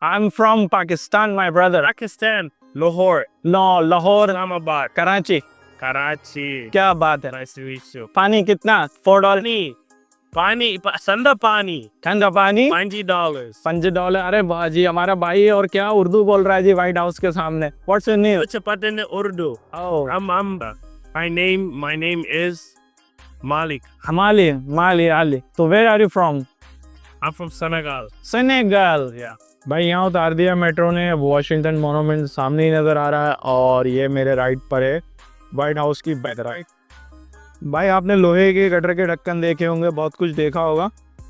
I'm from Pakistan, my brother. Pakistan, Lahore, No, Lahore, Islamabad, Karachi. Karachi. क्या बात है? Nice to meet you. पानी कितना? $4. Sanda pani, ठंडा पानी $20. $5। अरे वाह जी, हमारा भाई है और क्या उर्दू बोल रहा है जी व्हाइट हाउस के सामने। What's your name? What's up in Urdu? Oh, My name is Malik. Mali Ali. So where are you from? I'm from Senegal. Senegal. Yeah. भाई यहाँ उतार दिया मेट्रो ने। वॉशिंगटन मॉन्यूमेंट सामने ही नज़र आ रहा है और ये मेरे राइट पर है व्हाइट हाउस की बैक राइट। भाई आपने लोहे के गटर के ढक्कन देखे होंगे, बहुत कुछ देखा होगा,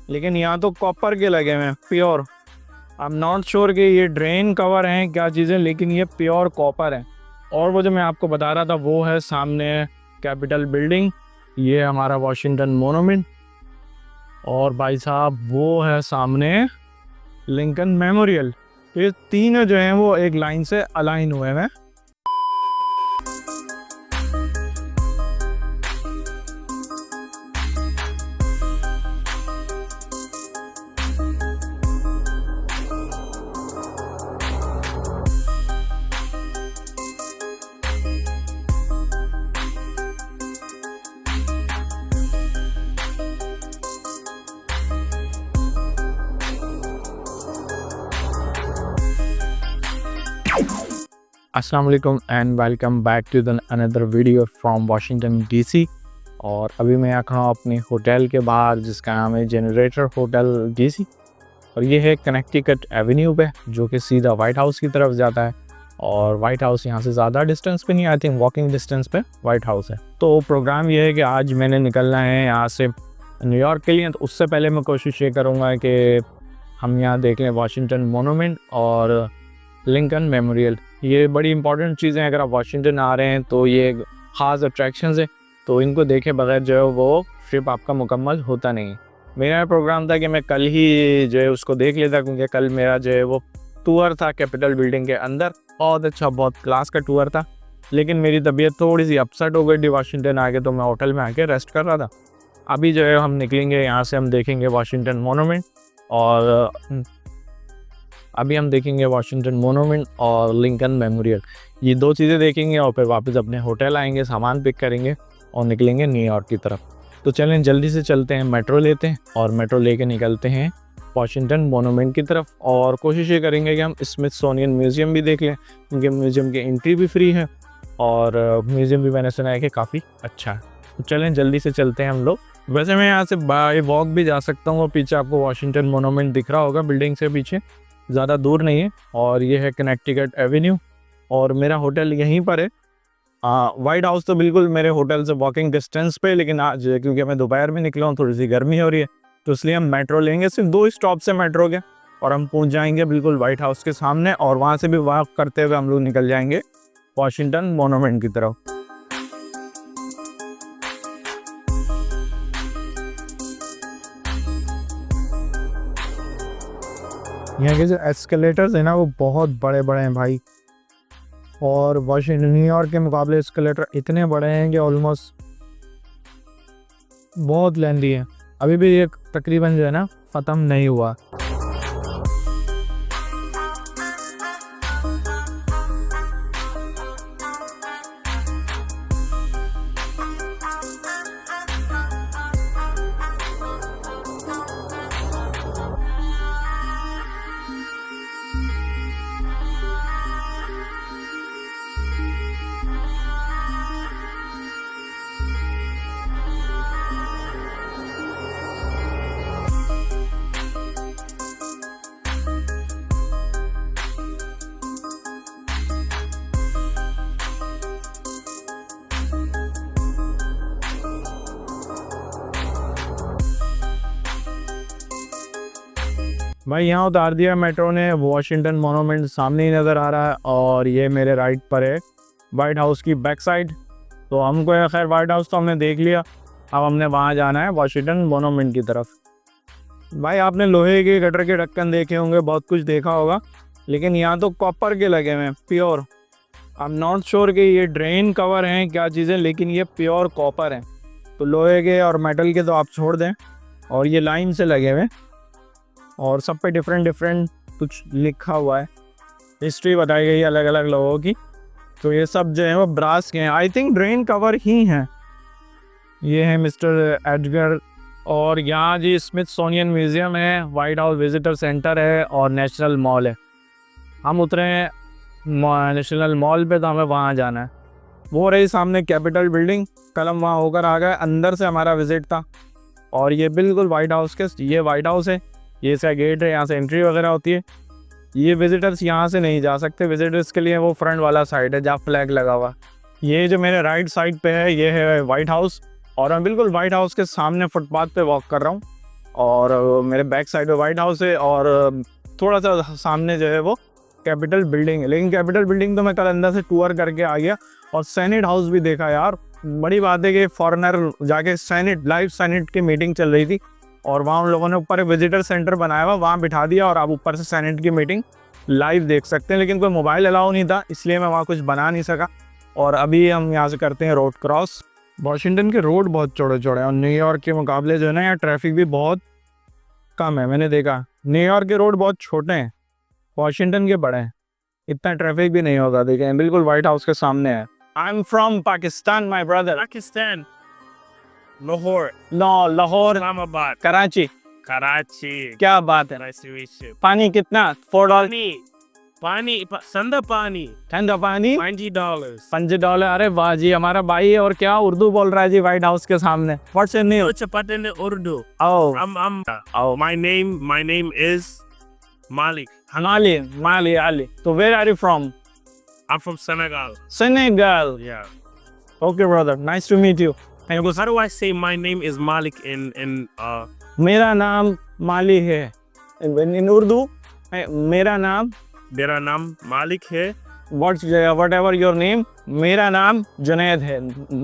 लेकिन यहाँ तो कॉपर के लगे हुए हैं, pure. I am not sure कि ये ड्रेन कवर हैं क्या चीज़ें, लेकिन ये प्योर कॉपर है। और वो जो मैं आपको बता रहा था वो है सामने कैपिटल बिल्डिंग, ये हमारा वॉशिंगटन मॉन्यूमेंट। और भाई साहब वो है सामने लिंकन मेमोरियल। तो ये तीनों जो हैं वो एक लाइन से अलाइन हुए हैं। अस्सलाम वालेकुम and welcome back to the another video from Washington DC. और अभी मैं यहाँ खड़ा हूँ अपने होटल के बाहर जिसका नाम है जनरेटर होटल डीसी, और ये है कनेक्टिकट एवेन्यू पे जो कि सीधा वाइट हाउस की तरफ जाता है। और वाइट हाउस यहाँ से ज़्यादा डिस्टेंस पे नहीं, आई थिंक वॉकिंग डिस्टेंस पे वाइट हाउस है। तो प्रोग्राम ये है कि आज मैंने निकलना है यहाँ से न्यूयॉर्क के लिए। तो उससे पहले मैं कोशिश ये करूँगा कि हम यहाँ देख लें वॉशिंगटन मॉन्यूमेंट और लिंकन मेमोरियल। ये बड़ी इंपॉर्टेंट चीज़ें हैं, अगर आप वाशिंगटन आ रहे हैं तो ये ख़ास अट्रैक्शंस है, तो इनको देखे बगैर जो है वो ट्रिप आपका मुकम्मल होता नहीं है। मेरा प्रोग्राम था कि मैं कल ही जो है उसको देख लेता, क्योंकि कल मेरा जो है वो टूर था कैपिटल बिल्डिंग के अंदर। बहुत अच्छा, बहुत क्लास का टूर था, लेकिन मेरी तबीयत थोड़ी सी अपसेट हो गई थी वाशिंगटन आके, तो मैं होटल में आके रेस्ट कर रहा था। अभी जो है हम निकलेंगे यहाँ से, हम देखेंगे वाशिंगटन मॉन्यूमेंट और लिंकन मेमोरियल। ये दो चीज़ें देखेंगे और फिर वापस अपने होटल आएंगे, सामान पिक करेंगे और निकलेंगे न्यूयॉर्क की तरफ। तो चलें जल्दी से चलते हैं, मेट्रो लेते हैं और मेट्रो लेके निकलते हैं वाशिंगटन मॉन्यूमेंट की तरफ। और कोशिश ये करेंगे कि हम स्मिथसोनियन म्यूज़ियम भी देख लें, क्योंकि म्यूज़ियम की एंट्री भी फ्री है और म्यूज़ियम भी मैंने सुना है कि काफ़ी अच्छा है। तो चलें जल्दी से चलते हैं हम लोग। वैसे मैं यहाँ से बाय वॉक भी जा सकता हूँ, और पीछे आपको वॉशिंगटन मॉन्यूमेंट दिख रहा होगा बिल्डिंग से पीछे, ज़्यादा दूर नहीं है। और ये है कनेक्टिकट एवेन्यू और मेरा होटल यहीं पर है। वाइट हाउस तो बिल्कुल मेरे होटल से वॉकिंग डिस्टेंस पे, लेकिन आज क्योंकि मैं दोपहर में निकला हूँ, थोड़ी सी गर्मी हो रही है, तो इसलिए हम मेट्रो लेंगे। सिर्फ 2 स्टॉप से मेट्रो के और हम पहुँच जाएंगे बिल्कुल वाइट हाउस के सामने, और वहाँ से भी वॉक करते हुए हम लोग निकल जाएंगे वॉशिंगटन मॉन्यूमेंट की तरफ। यहाँ के जो एस्केलेटर्स हैं ना वो बहुत बड़े बड़े हैं भाई, और वाशिंगटन न्यूयॉर्क के मुकाबले एस्केलेटर इतने बड़े हैं कि ऑलमोस्ट बहुत लेंदी है। अभी भी ये तकरीबन जो है ना ख़त्म नहीं हुआ। भाई यहाँ उतार दिया मेट्रो ने। वॉशिंगटन मॉन्यूमेंट सामने ही नज़र आ रहा है और ये मेरे राइट पर है वाइट हाउस की बैक साइड। तो हमको खैर वाइट हाउस तो हमने देख लिया, अब हमने वहाँ जाना है वॉशिंगटन मॉन्यूमेंट की तरफ। भाई आपने लोहे के गटर के ढक्कन देखे होंगे, बहुत कुछ देखा होगा, लेकिन यहाँ तो कॉपर के लगे हुए हैं, pure. I am not sure कि ये ड्रेन कवर हैं क्या चीज़ें, लेकिन ये प्योर कॉपर हैं। तो लोहे के और मेटल के तो आप छोड़ दें, और ये लाइन से लगे हुए हैं और सब पे डिफरेंट कुछ लिखा हुआ है, हिस्ट्री बताई गई है अलग अलग लोगों की। तो ये सब जो है वो ब्रास के हैं, आई थिंक ड्रेन कवर ही हैं। ये है मिस्टर एडगर। और यहाँ जी स्मिथसोनियन म्यूजियम है, वाइट हाउस विजिटर सेंटर है और नेशनल मॉल है। हम उतरे हैं नेशनल मॉल पे, तो हमें वहाँ जाना है। वो रही सामने कैपिटल बिल्डिंग, कल हम वहाँ होकर आ गए। अंदर से हमारा विजिट था और ये बिल्कुल वाइट हाउस के, ये वाइट हाउस है, ये इसका गेट है, यहाँ से एंट्री वगैरह होती है। ये विजिटर्स यहाँ से नहीं जा सकते, विजिटर्स के लिए वो फ्रंट वाला साइड है जहाँ फ्लैग लगा हुआ। ये जो मेरे राइट साइड पे है ये है वाइट हाउस, और मैं बिल्कुल वाइट हाउस के सामने फुटपाथ पे वॉक कर रहा हूँ। और मेरे बैक साइड पे वाइट हाउस है और थोड़ा सा सामने जो है वो कैपिटल बिल्डिंग है। लेकिन कैपिटल बिल्डिंग तो मैं कल अंदर से टूर करके आ गया और सेनेट हाउस भी देखा यार। बड़ी बात है कि फॉरेनर जाके सेनेट, लाइव सेनेट की मीटिंग चल रही थी और वहाँ उन लोगों ने ऊपर एक विजिटर सेंटर बनाया हुआ, वहाँ बिठा दिया और आप ऊपर से सेनेट की मीटिंग लाइव देख सकते हैं। लेकिन कोई मोबाइल अलाउ नहीं था, इसलिए मैं वहाँ कुछ बना नहीं सका। और अभी हम यहाँ से करते हैं रोड क्रॉस। वॉशिंगटन के रोड बहुत चौड़े चौड़े हैं और न्यूयॉर्क के मुकाबले जो है ना यहाँ ट्रैफिक भी बहुत कम है। मैंने देखा न्यूयॉर्क के रोड बहुत छोटे हैं, वॉशिंगटन के बड़े हैं, इतना ट्रैफिक भी नहीं होगा। देखें बिल्कुल वाइट हाउस के सामने है। I am from Pakistan my brother. Pakistan. Lahore. No, Lahore, Islamabad. Karachi. Karachi. क्या बात है। Nice to meet you. पानी कितना? $4। Sanda pani. ठंडा पानी $20. $5। अरे वाह जी, हमारा भाई है और क्या उर्दू बोल रहा है जी वाइट हाउस के सामने। What's your name? Chapat in Urdu. Oh, Oh, my name is Malik. Ali, Mali, Ali. So where are you from? I'm from Senegal. Senegal. Yeah. Okay, brother. Nice to meet you. How do I say my name is Malik in मेरा नाम माली है। In Urdu, मेरा नाम, मेरा नाम मालिक है. whatever your name, मेरा नाम जुनैद है।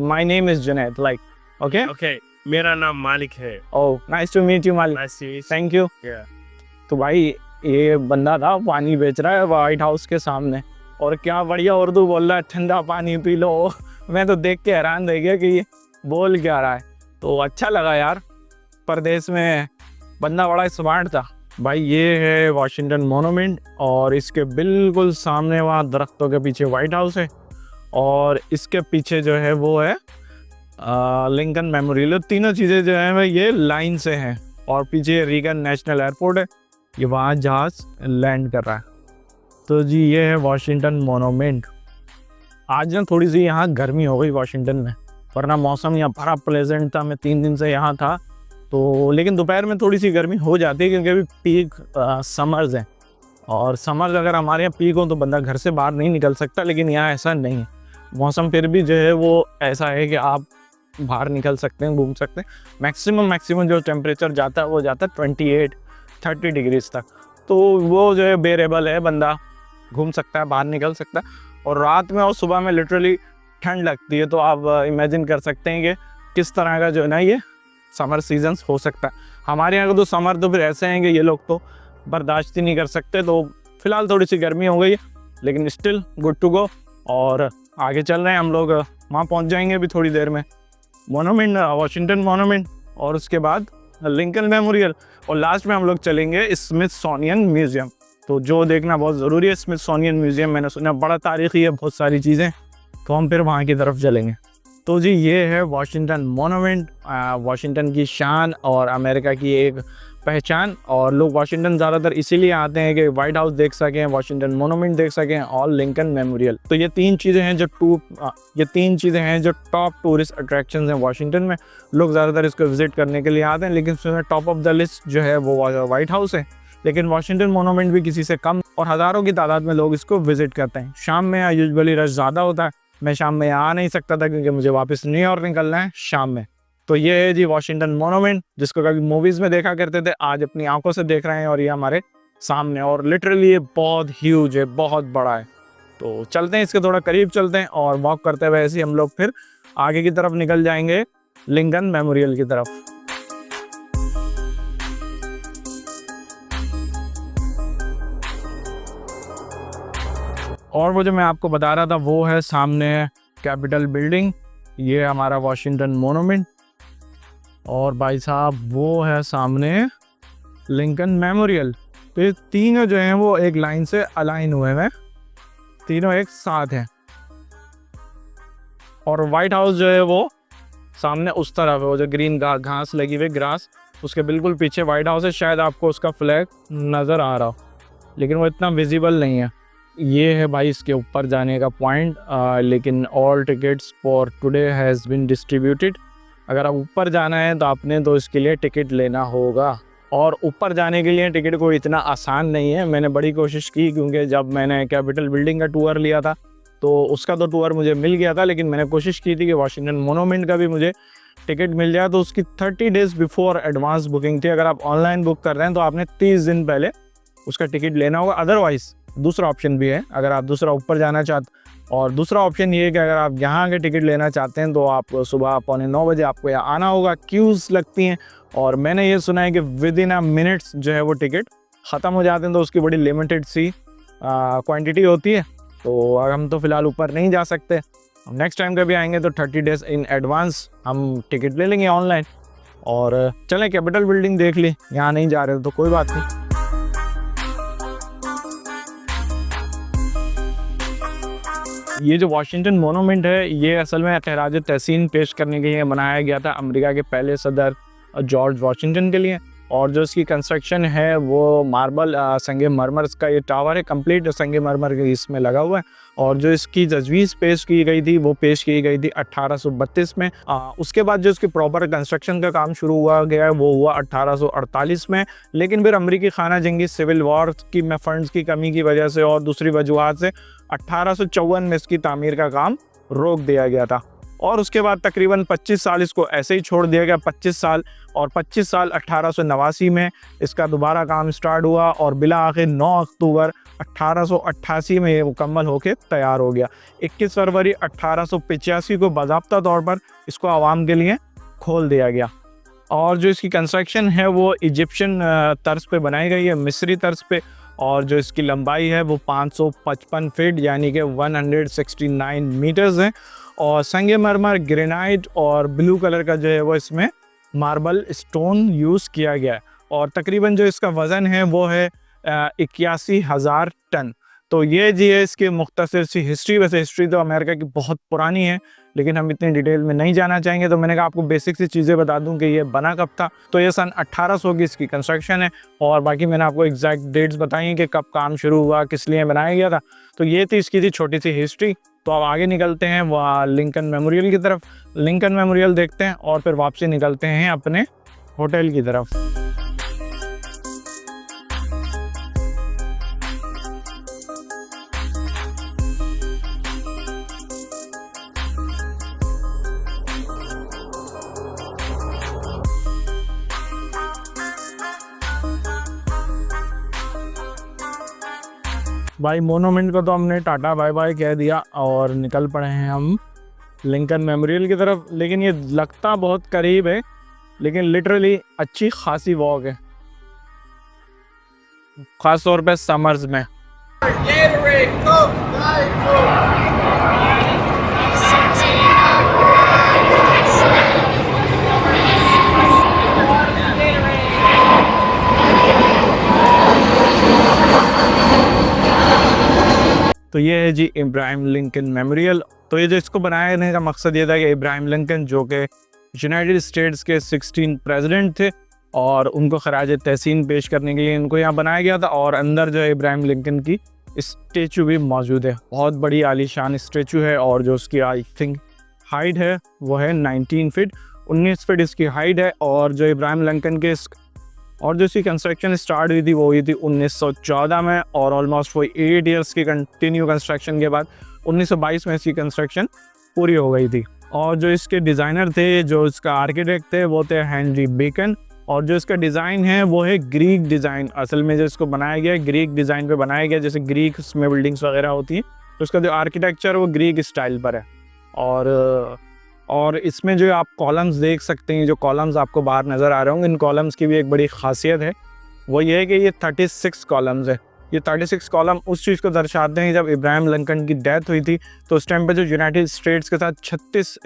My name is Junaid. Like, okay? Okay. मेरा नाम मालिक है. Oh, nice to meet you, Mali. Nice to meet you. Thank you. Yeah. तो भाई ये बंदा था पानी बेच रहा है वाइट हाउस के सामने और क्या बढ़िया उर्दू बोल रहा है, ठंडा पानी पी लो। मैं तो देख के हैरान रह गया कि ये बोल क्या रहा है। तो अच्छा लगा यार, परदेश में बंदा बड़ा स्मार्ट था। भाई ये है वॉशिंगटन मोनूमेंट और इसके बिल्कुल सामने वहाँ दरख्तों के पीछे वाइट हाउस है और इसके पीछे जो है वो है लिंकन मेमोरियल। तीनों चीज़ें जो है ये लाइन से हैं और पीछे रीगन नेशनल एयरपोर्ट है, ये वहाँ जहाज लैंड कर रहा है। तो जी ये है वॉशिंगटन मोनूमेंट। आज ना थोड़ी सी यहाँ गर्मी हो गई वॉशिंगटन में, वरना मौसम यहाँ बड़ा प्लेजेंट था। मैं 3 दिन से यहाँ था तो, लेकिन दोपहर में थोड़ी सी गर्मी हो जाती है क्योंकि अभी पीक समर्स हैं और समर्स अगर हमारे यहाँ पीक हो तो बंदा घर से बाहर नहीं निकल सकता। लेकिन यहाँ ऐसा नहीं है, मौसम फिर भी जो है वो ऐसा है कि आप बाहर निकल सकते हैं, घूम सकते हैं। मैक्सिमम जो टेम्परेचर जाता है वो जाता है 28-30 डिग्रीज तक, तो वो जो है बेरेबल है, बंदा घूम सकता है, बाहर निकल सकता है। और रात में और सुबह में लिटरली ठंड लगती है, तो आप इमेजिन कर सकते हैं कि किस तरह का जो है ना ये समर सीजन्स हो सकता है। हमारे यहाँ तो समर तो फिर ऐसे हैं कि ये लोग तो बर्दाश्त ही नहीं कर सकते। तो फिलहाल थोड़ी सी गर्मी हो गई है लेकिन स्टिल गुड टू गो और आगे चल रहे हैं हम लोग। वहाँ पहुँच जाएंगे अभी थोड़ी देर में, मोनूमेंट, वॉशिंगटन मोनूमेंट और उसके बाद लिंकन मेमोरियल और लास्ट में हम लोग चलेंगे स्मिथसोनियन म्यूजियम। तो जो देखना बहुत ज़रूरी है, स्मिथसोनियन म्यूजियम मैंने सुना बड़ा तारीखी है, बहुत सारी चीज़ें, तो हम फिर वहाँ की तरफ चलेंगे। तो जी ये है वॉशिंगटन मोनूमेंट, वॉशिंगटन की शान और अमेरिका की एक पहचान। और लोग वॉशिंगटन ज़्यादातर इसीलिए आते हैं कि वाइट हाउस देख सकें, वॉशिंगटन मोनूमेंट देख सकें और लिंकन मेमोरियल। तो ये तीन चीज़ें हैं जो टॉप टूरिस्ट अट्रैक्शंस हैं वॉशिंगटन में। लोग ज़्यादातर इसको विजिट करने के लिए आते हैं, लेकिन उसमें टॉप ऑफ द लिस्ट जो है वो वाइट हाउस है। लेकिन वॉशिंगटन मोनूमेंट भी किसी से कम और हज़ारों की तादाद में लोग इसको विजिट करते हैं। शाम में यहाँ यूजुअली रश ज़्यादा होता है। मैं शाम में यहाँ आ नहीं सकता था क्योंकि मुझे वापस न्यूयॉर्क निकलना है शाम में। तो ये है जी वॉशिंगटन मोनूमेंट, जिसको कभी मूवीज़ में देखा करते थे, आज अपनी आंखों से देख रहे हैं और ये हमारे सामने। और लिटरली ये बहुत ह्यूज है, बहुत बड़ा है। तो चलते हैं, इसके थोड़ा करीब चलते हैं और वॉक करते हुए ऐसे ही हम लोग फिर आगे की तरफ निकल जाएंगे लिंकन मेमोरियल की तरफ। और वो जो मैं आपको बता रहा था वो है सामने कैपिटल बिल्डिंग, ये हमारा वॉशिंगटन मोनूमेंट और भाई साहब वो है सामने लिंकन मेमोरियल। तो ये तीनों जो हैं वो एक लाइन से अलाइन हुए हैं, तीनों एक साथ हैं। और वाइट हाउस जो है वो सामने उस तरफ है, वो जो ग्रीन घास लगी हुई ग्रास, उसके बिल्कुल पीछे वाइट हाउस है। शायद आपको उसका फ्लैग नज़र आ रहा हो, लेकिन वो इतना विजिबल नहीं है। ये है भाई इसके ऊपर जाने का पॉइंट। लेकिन all tickets for today has been distributed. अगर आप ऊपर जाना है तो आपने तो इसके लिए टिकट लेना होगा, और ऊपर जाने के लिए टिकट कोई इतना आसान नहीं है। मैंने बड़ी कोशिश की, क्योंकि जब मैंने कैपिटल बिल्डिंग का टूर लिया था तो उसका तो टूर मुझे मिल गया था, लेकिन मैंने कोशिश की थी कि वाशिंगटन मोनूमेंट का भी मुझे टिकट मिल जाए। तो उसकी 30 डेज़ बिफोर एडवांस बुकिंग थी। अगर आप ऑनलाइन बुक कर रहे हैं तो आपने 30 दिन पहले उसका टिकट लेना होगा। अदरवाइज़ दूसरा ऑप्शन भी है, अगर आप दूसरा ऊपर जाना चाहते, और दूसरा ऑप्शन ये है कि अगर आप यहाँ के टिकट लेना चाहते हैं तो आप सुबह 8:45 बजे आपको यहाँ आना होगा। क्यूज़ लगती हैं, और मैंने ये सुना है कि विद इन अ मिनट्स जो है वो टिकट ख़त्म हो जाते हैं। तो उसकी बड़ी लिमिटेड सी क्वांटिटी होती है। तो हम तो फ़िलहाल ऊपर नहीं जा सकते। नेक्स्ट टाइम कभी आएंगे तो 30 डेज़ इन एडवांस हम टिकट ले लेंगे ऑनलाइन। और चलें कैपिटल बिल्डिंग देख ली, यहाँ नहीं जा रहे तो कोई बात नहीं। ये जो वाशिंगटन मोनूमेंट है ये असल में खराज तहसीन पेश करने के लिए बनाया गया था अमेरिका के पहले सदर जॉर्ज वाशिंगटन के लिए। और जो इसकी कंस्ट्रक्शन है वो मार्बल संगमरमर का ये टावर है, कंप्लीट संगमरमर के इसमें लगा हुआ है। और जो इसकी तजवीज़ पेश की गई थी वो पेश की गई थी 1832 में। उसके बाद जो इसकी प्रॉपर कंस्ट्रक्शन का काम शुरू हुआ गया है वो हुआ 1848 में। लेकिन फिर अमरीकी खाना जंगी सिविल वॉर की में फंड्स की कमी की वजह से और दूसरी वजूहत से 1854 में इसकी तामीर का काम रोक दिया गया था। और उसके बाद तकरीबन 25 साल इसको ऐसे ही छोड़ दिया गया, 25 साल। और 25 साल 1889 में इसका दोबारा काम स्टार्ट हुआ, और बिला आखिर 9 अक्टूबर 1888 में ये मुकम्मल होकर तैयार हो गया। 21 फरवरी 1885 को बाज़ाब्ता तौर पर इसको आवाम के लिए खोल दिया गया। और जो इसकी कंस्ट्रक्शन है वो इजिप्शियन तर्ज पे बनाई गई है, मिस्री तर्ज पे। और जो इसकी लंबाई है वो 555 फीट यानी कि 169 मीटर्स है। और संगमरमर, ग्रेनाइट और ब्लू कलर का जो है वो इसमें मार्बल स्टोन यूज़ किया गया है। और तकरीबन जो इसका वज़न है वो है 81,000 टन। तो ये जी है इसकी मुख्तसर सी हिस्ट्री। वैसे हिस्ट्री तो अमेरिका की बहुत पुरानी है, लेकिन हम इतनी डिटेल में नहीं जाना चाहेंगे। तो मैंने कहा आपको बेसिक सी चीज़ें बता दूं कि ये बना कब था। तो ये सन 1800 की इसकी कंस्ट्रक्शन है, और बाकी मैंने आपको एग्जैक्ट डेट्स बताई हैं कि कब काम शुरू हुआ, किस लिए बनाया गया था। तो ये थी इसकी छोटी सी हिस्ट्री। तो अब आगे निकलते हैं वह लिंकन मेमोरियल की तरफ। लिंकन मेमोरियल देखते हैं और फिर वापसी निकलते हैं अपने होटल की तरफ। भाई मोनूमेंट को तो हमने टाटा बाय बाय कह दिया और निकल पड़े हैं हम लिंकन मेमोरियल की तरफ। लेकिन ये लगता बहुत करीब है, लेकिन लिटरली अच्छी खासी वॉक है, ख़ास तौर पे समर्स में। तो ये है जी इब्राहिम लिंकन मेमोरियल। तो ये जो इसको बनाने का मकसद ये था कि इब्राहिम लिंकन जो कि यूनाइटेड स्टेट्स के 16 प्रेसिडेंट थे, और उनको खराज तहसीन पेश करने के लिए इनको यहाँ बनाया गया था। और अंदर जो है इब्राहिम लिंकन की स्टेचू भी मौजूद है, बहुत बड़ी आलीशान स्टेचू है। और जो उसकी आई थिंक हाइट है वो है 19 फीट, 19 फीट इसकी हाइट है। और जो इब्राहिम लिंकन के और जो इसकी कंस्ट्रक्शन स्टार्ट हुई थी वो हुई थी 1914 में, और ऑलमोस्ट वो 8 ईयर्स की कंटिन्यू कंस्ट्रक्शन के बाद 1922 में इसकी कंस्ट्रक्शन पूरी हो गई थी। और जो इसके डिज़ाइनर थे, जो इसका आर्किटेक्ट थे वो थे हेनरी बेकन। और जो इसका डिज़ाइन है वो है ग्रीक डिज़ाइन। असल में जो इसको बनाया गया है ग्रीक डिज़ाइन पे बनाया गया, जैसे ग्रीक में बिल्डिंग्स वगैरह होती हैं तो उसका जो आर्किटेक्चर वो ग्रीक स्टाइल पर है। और इसमें जो आप कॉलम्स देख सकते हैं, जो कॉलम्स आपको बाहर नज़र आ रहे होंगे, इन कॉलम्स की भी एक बड़ी खासियत है, वो ये है कि ये 36 कॉलम्स है। ये 36 कॉलम उस चीज़ को दर्शाते हैं जब इब्राहिम लिंकन की डेथ हुई थी तो उस टाइम पे जो यूनाइटेड स्टेट्स के साथ 36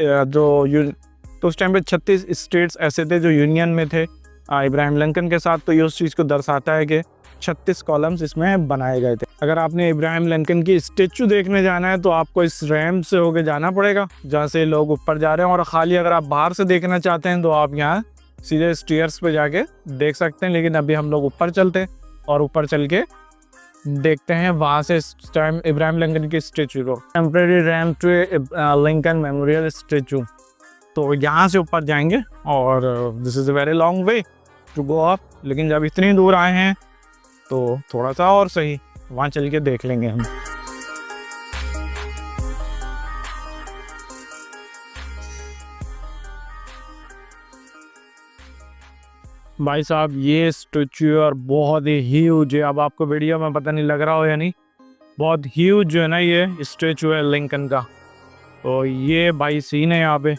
तो उस टाइम पे 36 स्टेट्स ऐसे थे जो यूनियन में थे इब्राहिम लिंकन के साथ। तो ये उस चीज़ को दर्शाता है कि 36 कॉलम्स इसमें बनाए गए थे। अगर आपने इब्राहिम लिंकन की स्टेचू देखने जाना है तो आपको इस रैंप से होके जाना पड़ेगा जहाँ से लोग ऊपर जा रहे हैं, और खाली अगर आप बाहर से देखना चाहते हैं तो आप यहाँ सीधे स्टेयर्स पे जाके देख सकते हैं। लेकिन अभी हम लोग ऊपर चलते हैं और ऊपर चल के देखते हैं वहाँ से इब्राहिम लिंकन की स्टेचू को। Temporary ramp to Lincoln Memorial statue, तो यहाँ से ऊपर जाएंगे और this is a very long way to go up, लेकिन जब इतनी दूर आए हैं तो थोड़ा सा और सही वहाँ चल के देख लेंगे हम। भाई साहब ये स्टैचू और बहुत ही ह्यूज है, अब आपको वीडियो में पता नहीं लग रहा हो या नहीं, बहुत ह्यूज जो है ना ये स्टैचू है लिंकन का। तो ये भाई सीन है यहाँ पे,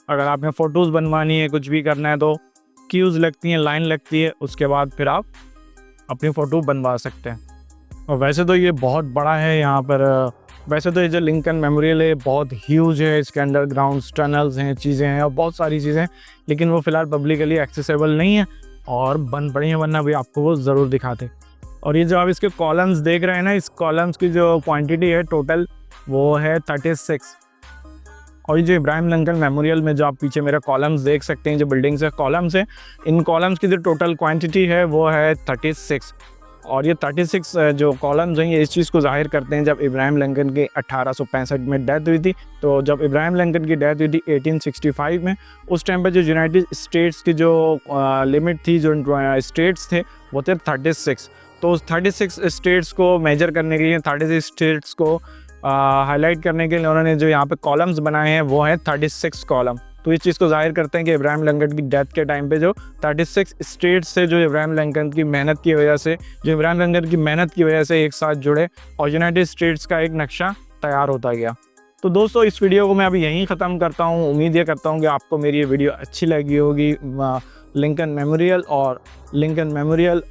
अगर आपने फ़ोटोज़ बनवानी है, कुछ भी करना है तो क्यूज़ लगती हैं, लाइन लगती है, उसके बाद फिर आप अपनी फ़ोटो बनवा सकते हैं। और वैसे तो ये बहुत बड़ा है यहाँ पर, वैसे तो ये जो लिंकन मेमोरियल है बहुत ह्यूज है, इसके अंडरग्राउंड टनल्स हैं, चीज़ें हैं और बहुत सारी चीज़ें, लेकिन वो फ़िलहाल पब्लिकली एक्सेसिबल नहीं है और बंद पड़ी हैं, वरना भी आपको वो ज़रूर दिखाते। और ये जो आप इसके कॉलम्स देख रहे हैं ना, इस कॉलम्स की जो क्वांटिटी है टोटल वो है 36। और ये जो इब्राहिम लिंकन मेमोरियल में जो आप पीछे मेरे कॉलम्स देख सकते हैं, जो बिल्डिंग्स है कॉलम्स हैं, इन कॉलम्स की जो टोटल क्वांटिटी है वो है 36। और ये 36 जो कॉलम्स हैं ये इस चीज़ को जाहिर करते हैं, जब इब्राहिम लिंकन की 1865 में डेथ हुई थी, तो जब इब्राहिम लिंकन की डेथ हुई थी 1865 में, उस टाइम पर जो यूनाइटेड स्टेट्स की जो लिमिट थी, जो स्टेट्स थे वो थे 36। तो उस 36 स्टेट्स को मेजर करने के लिए, 36 स्टेट्स को हाईलाइट करने के लिए उन्होंने जो यहाँ पे कॉलम्स बनाए हैं वो हैं 36 कॉलम। तो इस चीज़ को जाहिर करते हैं कि इब्राहिम लिंकन की डेथ के टाइम पे जो 36 स्टेट्स से जो इब्राहिम लिंकन की मेहनत की वजह से, जो इब्राहिम लिंकन की मेहनत की वजह से एक साथ जुड़े और यूनाइटेड स्टेट्स का एक नक्शा तैयार होता गया। तो दोस्तों इस वीडियो को मैं अभी यहीं ख़त्म करता हूँ। उम्मीद ये करता हूँ कि आपको मेरी ये वीडियो अच्छी लगी होगी लिंकन मेमोरियल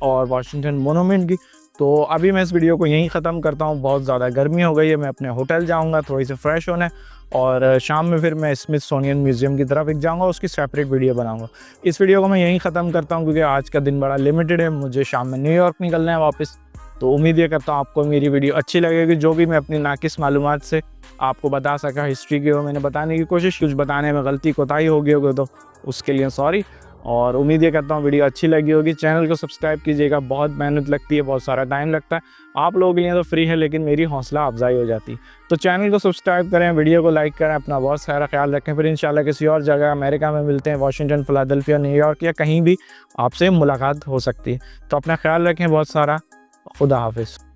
और वाशिंगटन मोनूमेंट की। तो अभी मैं इस वीडियो को यहीं ख़त्म करता हूँ, बहुत ज़्यादा गर्मी हो गई है, मैं अपने होटल जाऊँगा थोड़ी सी फ्रेश होने, और शाम में फिर मैं स्मिथसोनियन म्यूज़ियम की तरफ जाऊँगा, उसकी सेपरेट वीडियो बनाऊँगा। इस वीडियो को मैं यहीं ख़त्म करता हूँ क्योंकि आज का दिन बड़ा लिमिटेड है, मुझे शाम में न्यूयॉर्क निकलना है वापस। तो उम्मीद ये करता हूँ आपको मेरी वीडियो अच्छी लगेगी। जो भी मैं अपनी नाकिस मालूमात से आपको बता सका हिस्ट्री की, वो मैंने बताने की कोशिश, कुछ बताने में गलती कोताही हो गई होगी तो उसके लिए सॉरी। और उम्मीद ये करता हूँ वीडियो अच्छी लगी होगी। चैनल को सब्सक्राइब कीजिएगा, बहुत मेहनत लगती है, बहुत सारा टाइम लगता है, आप लोगों के लिए तो फ्री है लेकिन मेरी हौसला अफजाई हो जाती। तो चैनल को सब्सक्राइब करें, वीडियो को लाइक करें, अपना बहुत सारा ख्याल रखें। फिर इंशाल्लाह किसी और जगह अमेरिका में मिलते हैं, वाशिंगटन, फिलाडेल्फिया, न्यूयॉर्क या कहीं भी आपसे मुलाकात हो सकती है। तो अपना ख्याल रखें बहुत सारा। खुदा हाफिज़।